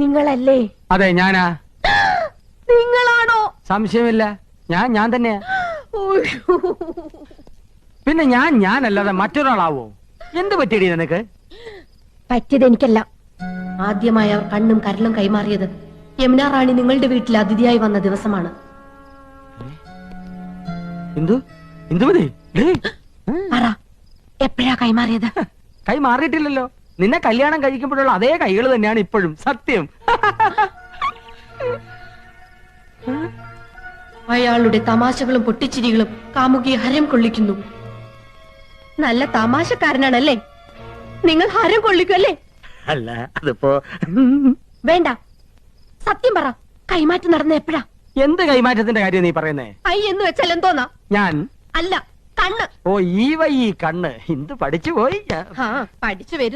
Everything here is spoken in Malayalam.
നിങ്ങളല്ലേ? അതെ, ഞാനാ. നിങ്ങളാണോ? സംശയമില്ല, ഞാൻ തന്നെയാ. പിന്നെ ഞാനല്ലാതെ മറ്റൊരാളാവോ? എന്ത് പറ്റിയടി നിനക്ക്? പറ്റിയത് എനിക്കല്ല. ആദ്യമായി അവർ കണ്ണും കരലും കൈമാറിയത് യമുന റാണി നിങ്ങളുടെ വീട്ടിൽ അതിഥിയായി വന്ന ദിവസമാണ്. പറ, എപ്പോഴാ കൈമാറിയത്? കൈ മാറിയിട്ടില്ലല്ലോ. നിന്നെ കല്യാണം കഴിക്കുമ്പോഴുള്ള അതേ കൈകൾ തന്നെയാണ് ഇപ്പോഴും. സത്യം. അയാളുടെ തമാശകളും പൊട്ടിച്ചിരികളും കാമുകിയെ ഹരം കൊള്ളിക്കുന്നു. നല്ല തമാശക്കാരനാണല്ലേ? നിങ്ങൾ ഹരം കൊള്ളിക്കുമല്ലേ? അല്ല, അതിപ്പോ വേണ്ട, സത്യം പറ. കൈമാറ്റം നടന്ന എപ്പോഴാ? എന്ത് കൈമാറ്റത്തിന്റെ കാര്യം നീ പറയുന്നേ? ഐ എന്ന് വെച്ചാൽ എന്തോന്നാ? ഞാൻ അല്ല, കണ്ണ്. ഓ, ഈ കണ്ണ്. എന്ത് പഠിച്ചു പോയി. പഠിച്ചു വരും.